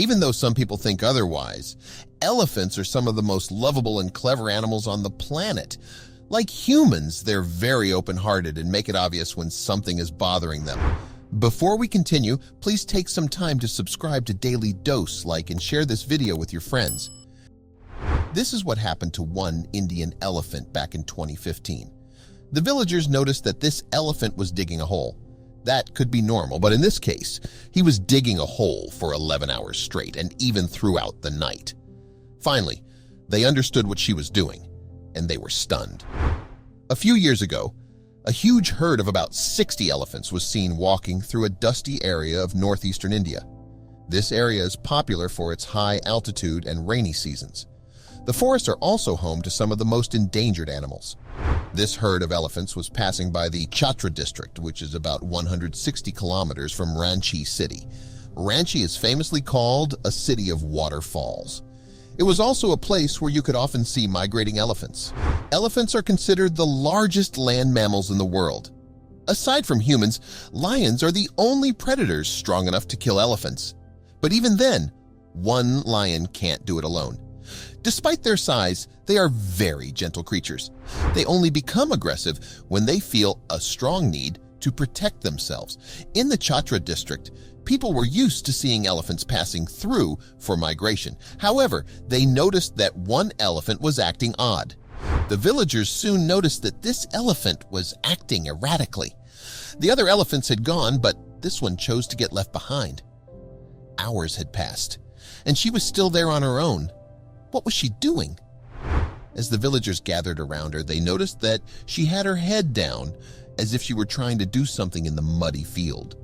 Even though some people think otherwise, elephants are some of the most lovable and clever animals on the planet. Like humans, they're very open-hearted and make it obvious when something is bothering them. Before we continue, please take some time to subscribe to Dailydose, like and share this video with your friends. This is what happened to one Indian elephant back in 2015. The villagers noticed that this elephant was digging a hole. That could be normal, but in this case, he was digging a hole for 11 hours straight and even throughout the night. Finally, they understood what she was doing, and they were stunned. A few years ago, a huge herd of about 60 elephants was seen walking through a dusty area of northeastern India. This area is popular for its high altitude and rainy seasons. The forests are also home to some of the most endangered animals. This herd of elephants was passing by the Chhatra district, which is about 160 kilometers from Ranchi city. Ranchi is famously called a city of waterfalls. It was also a place where you could often see migrating elephants. Elephants are considered the largest land mammals in the world. Aside from humans, lions are the only predators strong enough to kill elephants. But even then, one lion can't do it alone. Despite their size, they are very gentle creatures. They only become aggressive when they feel a strong need to protect themselves. In the Chhatra district, people were used to seeing elephants passing through for migration. However, they noticed that one elephant was acting odd. The villagers soon noticed that this elephant was acting erratically. The other elephants had gone, but this one chose to get left behind. Hours had passed, and she was still there on her own. What was she doing? As the villagers gathered around her, they noticed that she had her head down, as if she were trying to do something in the muddy field.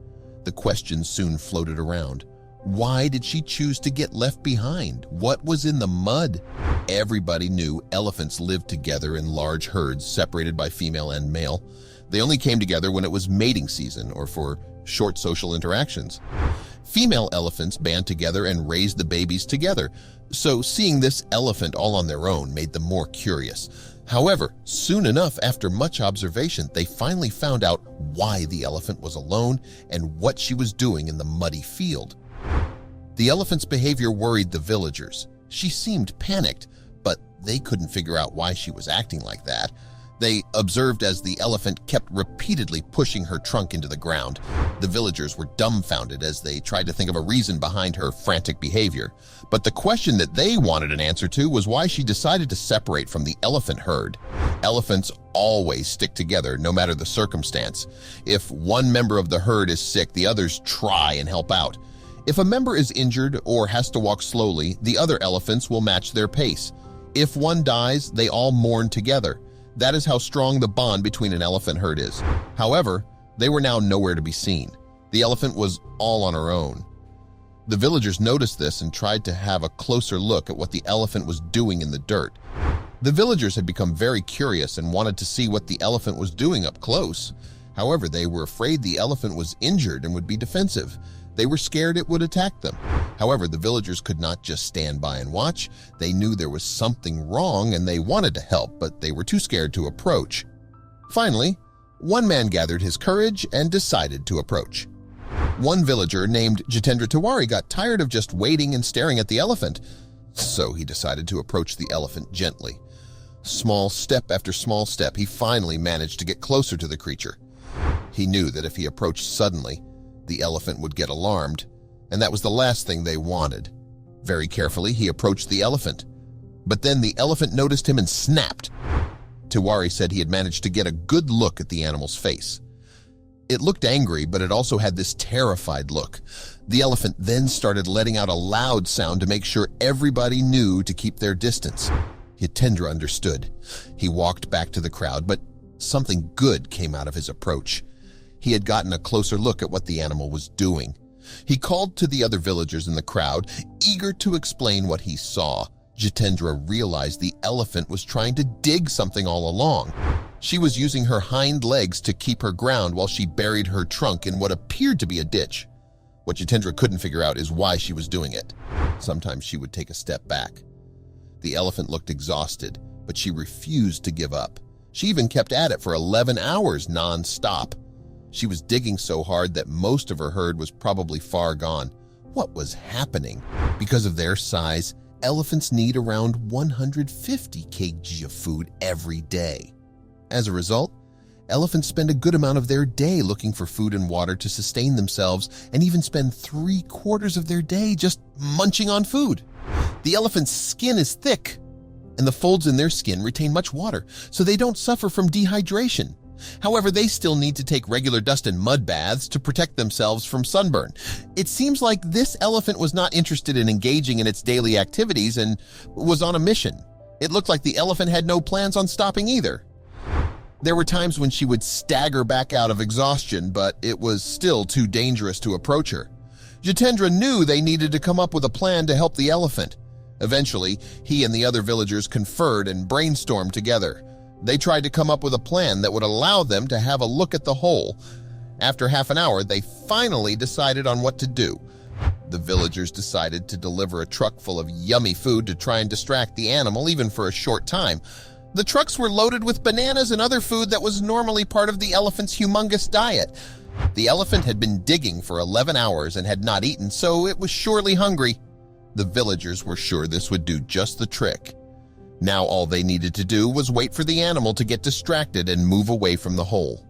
The question soon floated around. Why did she choose to get left behind? What was in the mud? Everybody knew elephants lived together in large herds separated by female and male. They only came together when it was mating season or for short social interactions. Female elephants band together and raise the babies together, so seeing this elephant all on their own made them more curious. However, soon enough, after much observation, they finally found out why the elephant was alone and what she was doing in the muddy field. The elephant's behavior worried the villagers. She seemed panicked, but they couldn't figure out why she was acting like that. They observed as the elephant kept repeatedly pushing her trunk into the ground. The villagers were dumbfounded as they tried to think of a reason behind her frantic behavior. But the question that they wanted an answer to was why she decided to separate from the elephant herd. Elephants always stick together no matter the circumstance. If one member of the herd is sick, the others try and help out. If a member is injured or has to walk slowly, the other elephants will match their pace. If one dies, they all mourn together. That is how strong the bond between an elephant herd is. However, they were now nowhere to be seen. The elephant was all on her own. The villagers noticed this and tried to have a closer look at what the elephant was doing in the dirt. The villagers had become very curious and wanted to see what the elephant was doing up close. However, they were afraid the elephant was injured and would be defensive. They were scared it would attack them. However, the villagers could not just stand by and watch. They knew there was something wrong and they wanted to help, but they were too scared to approach. Finally, one man gathered his courage and decided to approach. One villager named Jitendra Tiwari got tired of just waiting and staring at the elephant, so he decided to approach the elephant gently. Small step after small step, he finally managed to get closer to the creature. He knew that if he approached suddenly, the elephant would get alarmed, and that was the last thing they wanted. Very carefully, he approached the elephant. But then the elephant noticed him and snapped. Tiwari said he had managed to get a good look at the animal's face. It looked angry, but it also had this terrified look. The elephant then started letting out a loud sound to make sure everybody knew to keep their distance. Yatendra understood. He walked back to the crowd, but something good came out of his approach. He had gotten a closer look at what the animal was doing. He called to the other villagers in the crowd, eager to explain what he saw. Jitendra realized the elephant was trying to dig something all along. She was using her hind legs to keep her ground while she buried her trunk in what appeared to be a ditch. What Jitendra couldn't figure out is why she was doing it. Sometimes she would take a step back. The elephant looked exhausted, but she refused to give up. She even kept at it for 11 hours non-stop. She was digging so hard that most of her herd was probably far gone. what was happening. Because of their size, elephants need around 150 kg of food every day. As a result, elephants spend a good amount of their day looking for food and water to sustain themselves, and even spend 3/4 of their day just munching on food. The elephant's skin is thick, and the folds in their skin retain much water, so they don't suffer from dehydration. However, they still need to take regular dust and mud baths to protect themselves from sunburn. It seems like this elephant was not interested in engaging in its daily activities and was on a mission. It looked like the elephant had no plans on stopping either. There were times when she would stagger back out of exhaustion, but it was still too dangerous to approach her. Jitendra knew they needed to come up with a plan to help the elephant. Eventually, he and the other villagers conferred and brainstormed together. They tried to come up with a plan that would allow them to have a look at the hole. After half an hour, they finally decided on what to do. The villagers decided to deliver a truck full of yummy food to try and distract the animal, even for a short time. The trucks were loaded with bananas and other food that was normally part of the elephant's humongous diet. The elephant had been digging for 11 hours and had not eaten, so it was surely hungry. The villagers were sure this would do just the trick. Now all they needed to do was wait for the animal to get distracted and move away from the hole.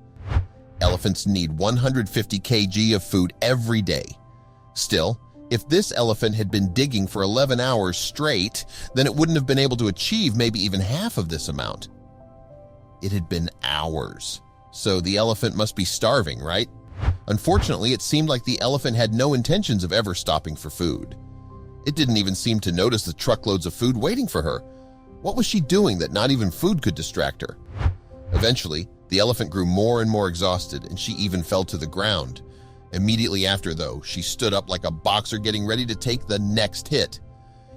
Elephants need 150 kg of food every day. Still, if this elephant had been digging for 11 hours straight, then it wouldn't have been able to achieve maybe even half of this amount. It had been hours, so the elephant must be starving, right? Unfortunately, it seemed like the elephant had no intentions of ever stopping for food. It didn't even seem to notice the truckloads of food waiting for her. What was she doing that not even food could distract her? Eventually, the elephant grew more and more exhausted, and she even fell to the ground. Immediately after, though, she stood up like a boxer getting ready to take the next hit.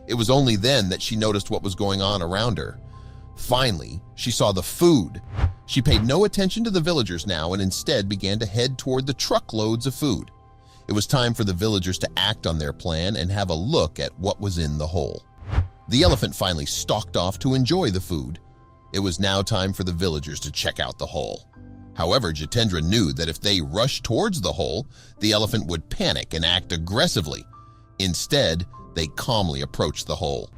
It was only then that she noticed what was going on around her. Finally, she saw the food. She paid no attention to the villagers now and instead began to head toward the truckloads of food. It was time for the villagers to act on their plan and have a look at what was in the hole. The elephant finally stalked off to enjoy the food. It was now time for the villagers to check out the hole. However, Jitendra knew that if they rushed towards the hole, the elephant would panic and act aggressively. Instead, they calmly approached the hole.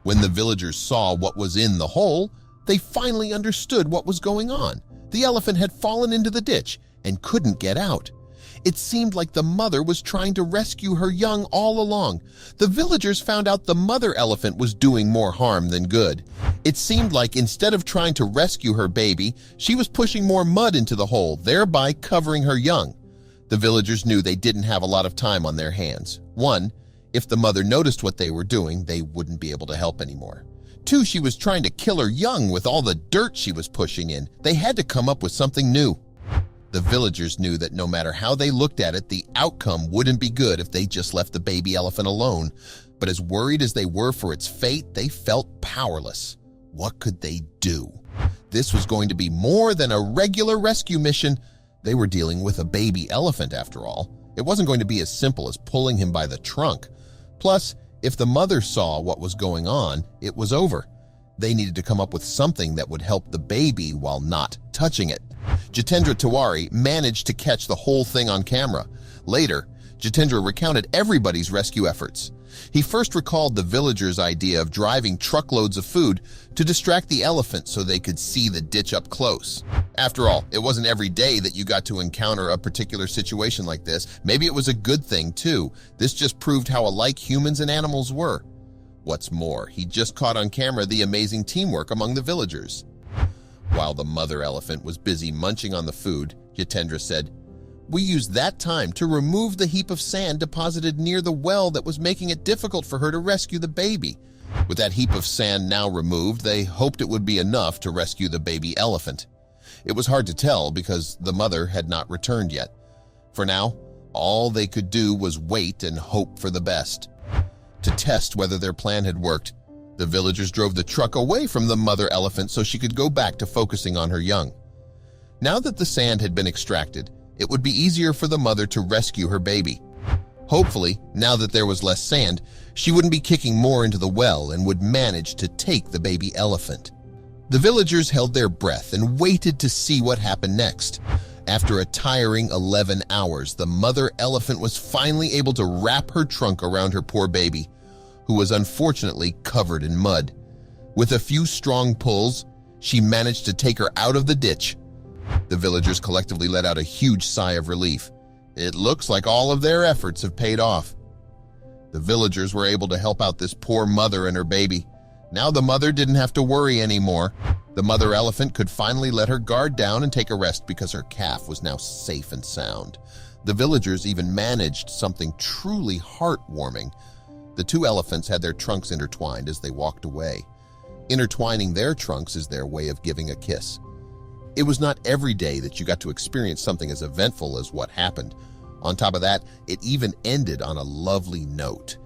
When the villagers saw what was in the hole, they finally understood what was going on. The elephant had fallen into the ditch and couldn't get out. It seemed like the mother was trying to rescue her young all along. The villagers found out the mother elephant was doing more harm than good. It seemed like instead of trying to rescue her baby, she was pushing more mud into the hole, thereby covering her young. The villagers knew they didn't have a lot of time on their hands. One, if the mother noticed what they were doing, they wouldn't be able to help anymore. Two, she was trying to kill her young with all the dirt she was pushing in. They had to come up with something new. The villagers knew that no matter how they looked at it, the outcome wouldn't be good if they just left the baby elephant alone. But as worried as they were for its fate, they felt powerless. What could they do? This was going to be more than a regular rescue mission. They were dealing with a baby elephant after all. It wasn't going to be as simple as pulling him by the trunk. Plus, if the mother saw what was going on, it was over. They needed to come up with something that would help the baby while not touching it. Jitendra Tiwari managed to catch the whole thing on camera. Later, Jitendra recounted everybody's rescue efforts. He first recalled the villagers' idea of driving truckloads of food to distract the elephant so they could see the ditch up close. After all, it wasn't every day that you got to encounter a particular situation like this. Maybe it was a good thing, too. This just proved how alike humans and animals were. What's more, he just caught on camera the amazing teamwork among the villagers. While the mother elephant was busy munching on the food, Jitendra said, "We used that time to remove the heap of sand deposited near the well that was making it difficult for her to rescue the baby. With that heap of sand now removed, they hoped it would be enough to rescue the baby elephant. It was hard to tell because the mother had not returned yet. For now, all they could do was wait and hope for the best." To test whether their plan had worked, the villagers drove the truck away from the mother elephant so she could go back to focusing on her young. Now that the sand had been extracted, it would be easier for the mother to rescue her baby. Hopefully, now that there was less sand, she wouldn't be kicking more into the well and would manage to take the baby elephant. The villagers held their breath and waited to see what happened next. After a tiring 11 hours, the mother elephant was finally able to wrap her trunk around her poor baby, who was unfortunately covered in mud. With a few strong pulls, she managed to take her out of the ditch. The villagers collectively let out a huge sigh of relief. It looks like all of their efforts have paid off. The villagers were able to help out this poor mother and her baby. Now the mother didn't have to worry anymore. The mother elephant could finally let her guard down and take a rest because her calf was now safe and sound. The villagers even managed something truly heartwarming. The two elephants had their trunks intertwined as they walked away. Intertwining their trunks is their way of giving a kiss. It was not every day that you got to experience something as eventful as what happened. On top of that, it even ended on a lovely note.